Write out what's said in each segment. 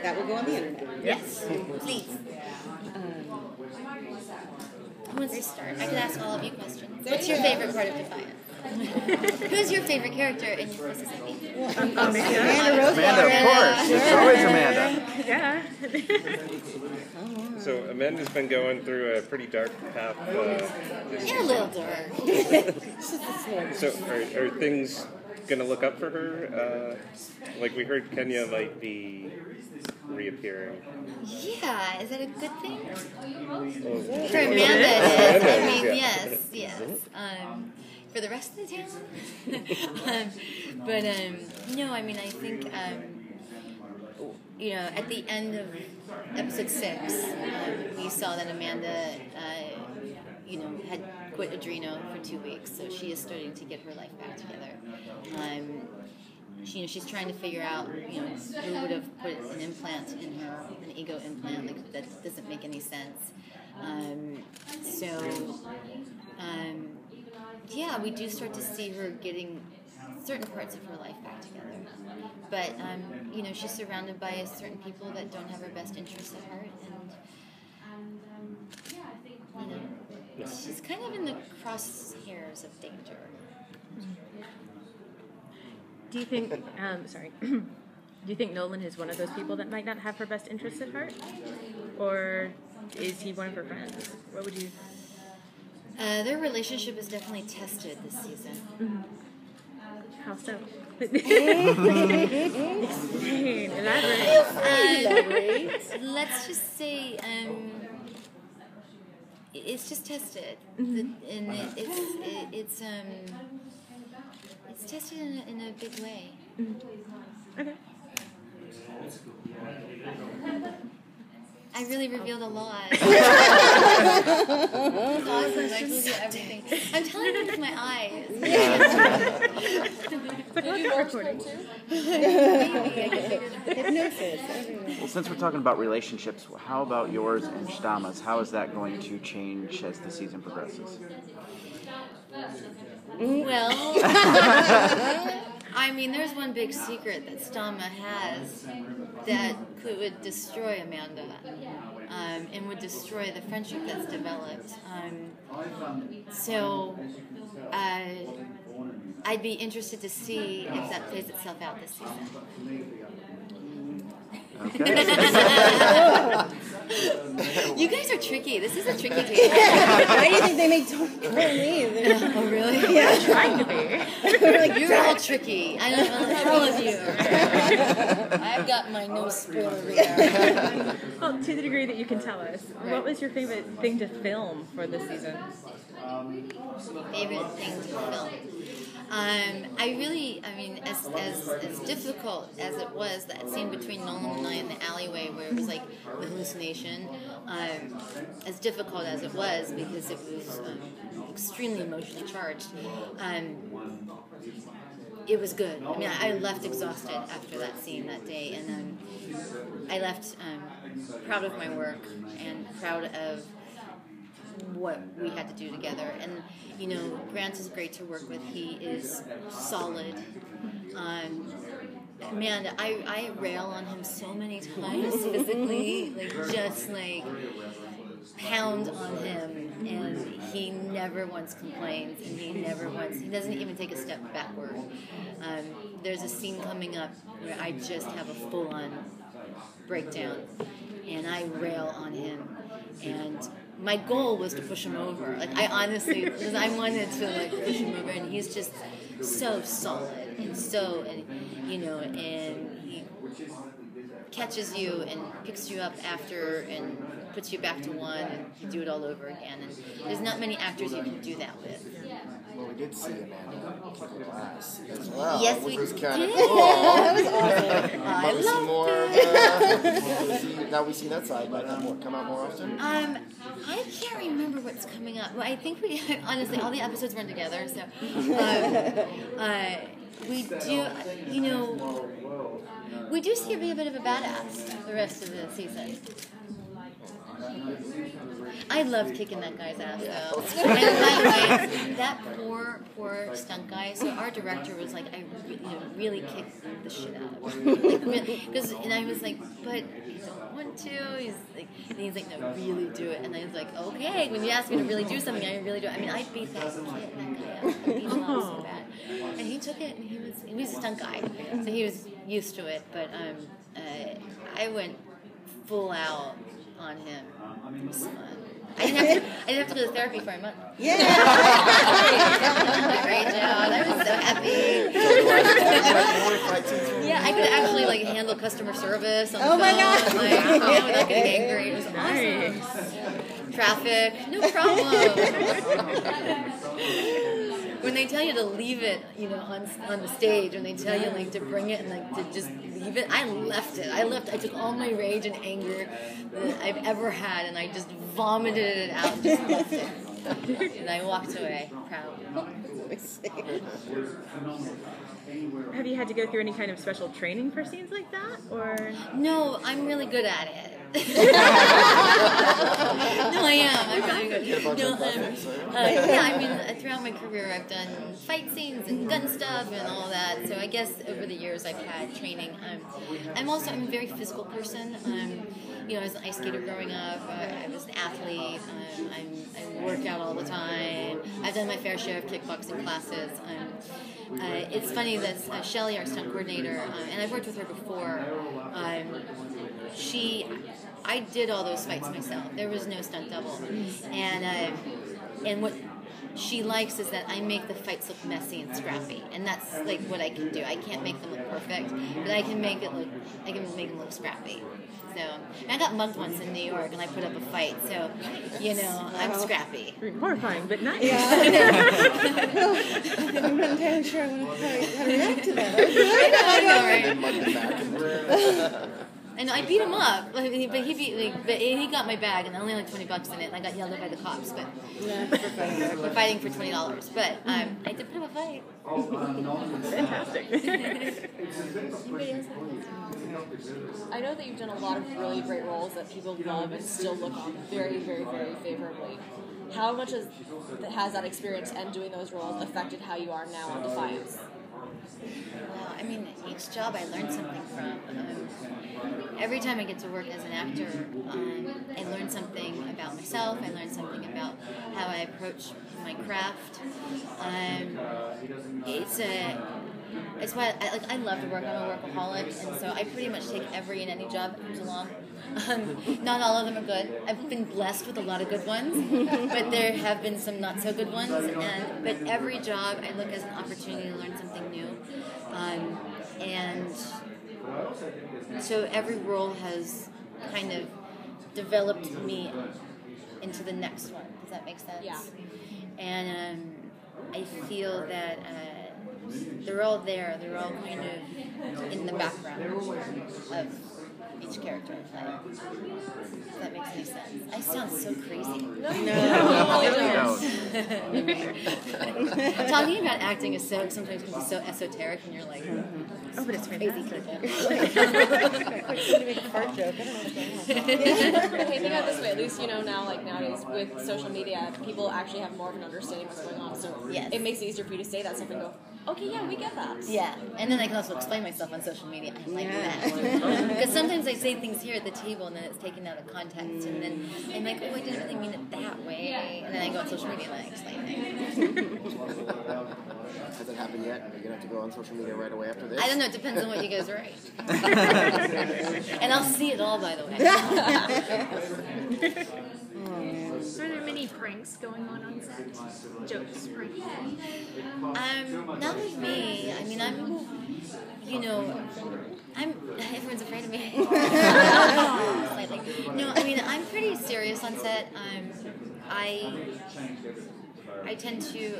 that will go on the internet. Yes, please. Who wants to start? I could ask all of you questions. What's your favorite part of Defiance? Who's your favorite character in Mississippi? Amanda Amanda, of course. It's always Amanda. Yeah. So Amanda's been going through a pretty dark path. This You're a little dark. So are things going to look up for her? Like we heard Kenya might be reappearing. Yeah, is that a good thing? Well, For Amanda, it is. I mean, yes. For the rest of the town? No, I mean, I think, at the end of episode 6, we saw that Amanda, had quit Adreno for 2 weeks, so she is starting to get her life back together. She's trying to figure out, who would have put an implant in her, an ego implant, like that doesn't make any sense. We do start to see her getting certain parts of her life back together. But, she's surrounded by certain people that don't have her best interests at heart, and, she's kind of in the crosshairs of danger. Do you think, do you think Nolan is one of those people that might not have her best interests at heart? Or is he one of her friends? What would you... Their relationship is definitely tested this season. Mm-hmm. How so? Explain. Elaborate. Let's just say it's just tested, and it's tested in a big way. Mm-hmm. Okay. I really revealed a lot. Awesome. I told you everything. I'm telling you with my eyes. But did you watch them too? Hypnosis. Well, since we're talking about relationships, how about yours and Shtama's? How is that going to change as the season progresses? Well, I mean, there's one big secret that Stama has that would destroy Amanda, and would destroy the friendship that's developed. I'd be interested to see if that plays itself out this season. Okay. You guys are tricky. This is a tricky game. Why do you think they make Tony leave? Oh, really? Yeah. I'm trying to be. You're all tricky. I don't know, all of you. I've got my no spoiler reader. Well, to the degree that you can tell us, what was your favorite thing to film for this season? Favorite thing to film? As difficult as it was, that scene between Nolan and I in the alleyway where it was like the hallucination, as difficult as it was because it was extremely emotionally charged, it was good. I mean, I left exhausted after that scene that day, and I left proud of my work and proud of what we had to do together. And Grant is great to work with. He is solid. Man, I rail on him so many times physically, just pound on him, and he never once complains, and he doesn't even take a step backward. There's a scene coming up where I just have a full-on breakdown, and I rail on him, and my goal was to push him over. I honestly, because I wanted to push him over, and he's just so solid and he catches you and picks you up after and puts you back to one, and you do it all over again. And there's not many actors you can do that with. Well, we did see Amanda kick a glass as well, Yes, which we was kind of did. cool. That was awesome. Might we see more? Now we see that side. Might that come out more often? I can't remember what's coming up. Well, I think we honestly all the episodes run together, so we do. We do see her be a bit of a badass the rest of the season. I loved kicking that guy's ass, though. And by the way, that poor stunt guy. So our director was like, I really kicked the shit out of him. And I was like, but I don't want to. And he's like, no, really do it. And I was like, okay. When you ask me to really do something, I really do it. I mean, I beat that guy up. I beat him up so bad. And he took it, and he was a stunt guy, so he was used to it. But I went full out on him. It was fun. I didn't have to go to therapy for a month. Yeah. Great job. I was so happy. Yeah, I could actually like handle customer service on the phone. My God. Without getting angry. It was awesome. Traffic, no problem. When they tell you to leave it, on the stage, when they tell you like to bring it and like to just leave it, I left it. I took all my rage and anger that I've ever had, and I just vomited it out and just left it. And I walked away proud. Have you had to go through any kind of special training for scenes like that, or? No, I'm really good at it. No, I am. I'm really good. No, yeah, I mean, throughout my career, I've done fight scenes and gun stuff and all that. So I guess over the years, I've had training. I'm a very physical person. I was an ice skater growing up. I was an athlete. I work out all the time. I've done my fair share of kickboxing classes. It's funny that Shelly, our stunt coordinator, and I've worked with her before. I did all those fights myself. There was no stunt double, and what she likes is that I make the fights look messy and scrappy, and that's like what I can do. I can't make them look perfect, but I can make them look scrappy. So, and I got mugged once in New York, and I put up a fight. So, I'm scrappy. Horrifying, but nice. Yeah. I'm not entirely sure I want to how to react to that. I know, right? And I beat him up, but he got my bag, and I only had like $20 in it, and I got yelled at by the cops. But we're fighting for $20. But I did put up a fight. Fantastic. I know that you've done a lot of really great roles that people love and still look very, very, very favorably. How much has that experience and doing those roles affected how you are now on Defiance? Well, I mean, each job I learn something from. Every time I get to work as an actor, I learn something about myself. I learn something about how I approach my craft. It's why I love to work. I'm a workaholic, and so I pretty much take every and any job that comes along. Not all of them are good. I've been blessed with a lot of good ones, but there have been some not so good ones. But every job I look as an opportunity to learn something new, and so every role has kind of developed me into the next one. Does that make sense? Yeah. And I feel that they're all there. They're all kind of in the background of each character I play. If that makes any sense. I sound so crazy. No. Talking about acting is sometimes can be so esoteric, and you're like, Oh, but it's crazy fantastic. people. To make a fart joke. I don't know what's going on. Hey, think of it this way, at least now, like nowadays with social media, people actually have more of an understanding of what's going on. So Yes. it makes it easier for you to say that stuff and go, okay, yeah, we get that. Yeah, and then I can also explain myself on social media. I like Yeah. that. Because sometimes I say things here at the table and then it's taken out of context, and then I'm like, oh, I didn't really mean it that way. And then I go on social media and I explain things. Has it happened yet? Are you going to have to go on social media right away after this? I don't know, it depends on what you guys write. And I'll see it all, by the way. Are there many pranks going on set? Jokes, pranks? Not with me. I mean, everyone's afraid of me. Slightly. No, I mean, I'm pretty serious on set. I tend to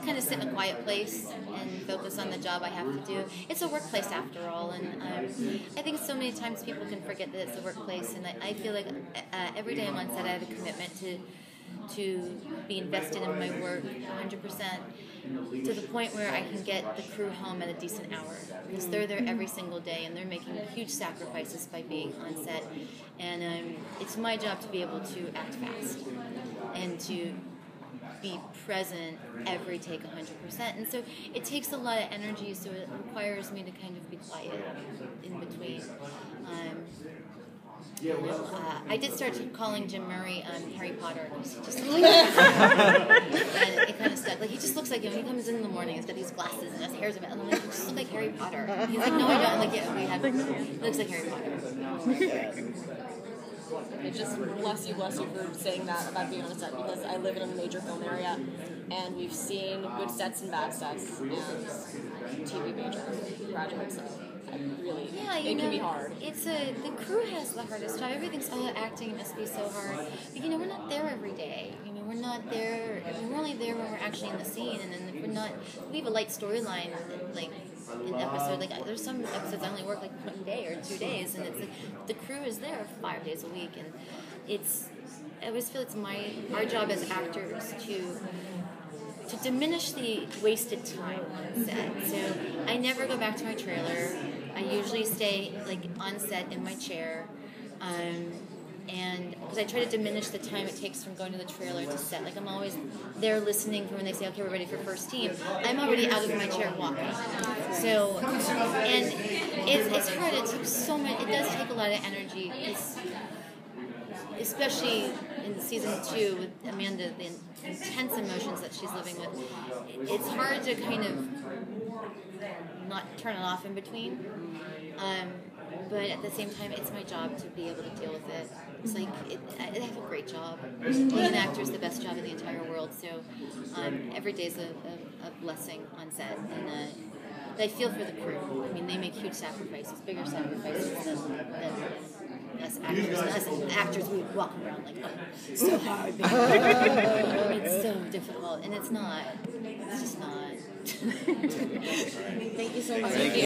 kind of sit in a quiet place and focus on the job I have to do. It's a workplace after all, and I think so many times people can forget that it's a workplace, and I feel like every day I'm on set I have a commitment to be invested in my work 100%, to the point where I can get the crew home at a decent hour, because they're there every single day and they're making huge sacrifices by being on set, and it's my job to be able to act fast and to be present every take 100%, and so it takes a lot of energy, so it requires me to kind of be quiet in between. I did start calling Jim Murray Harry Potter, because he just looks and it kind of stuck. Like, he just looks like him. When he comes in the morning, he's got these glasses and his hair's a bit, and I'm like, you just look like Harry Potter. He's like, no, I don't. I'm like, yeah, we have. It looks like Harry Potter. It just bless you for saying that about being on a set, because I live in a major film area, and we've seen good sets and bad sets, and TV major graduates. Really, it can be hard. It's the crew has the hardest job. Everything's acting must be so hard. But we're not there every day. We're not there. We're only there when we're actually in the scene, and then if we're not. We have a light storyline, like an episode. Like, there's some episodes I only work like 1 day or 2 days, and it's like the crew is there 5 days a week, and I always feel it's our job as actors to diminish the wasted time on set. So I never go back to my trailer. I usually stay on set in my chair, and because I try to diminish the time it takes from going to the trailer to set. I'm always there listening for when they say, okay, we're ready for first team. I'm already out of my chair walking. So, and it's hard. It takes so much. It does take a lot of energy. Especially in season 2 with Amanda, the intense emotions that she's living with. It's hard to kind of not turn it off in between. But at the same time, it's my job to be able to deal with it. It's I have a great job. Being an actor is the best job in the entire world. So every day is a blessing on set. And I feel for the crew. They make huge sacrifices, bigger sacrifices than us actors. Us actors, we walk around like, oh, so hard. It's so difficult, and it's not. It's just not. Thank you so much.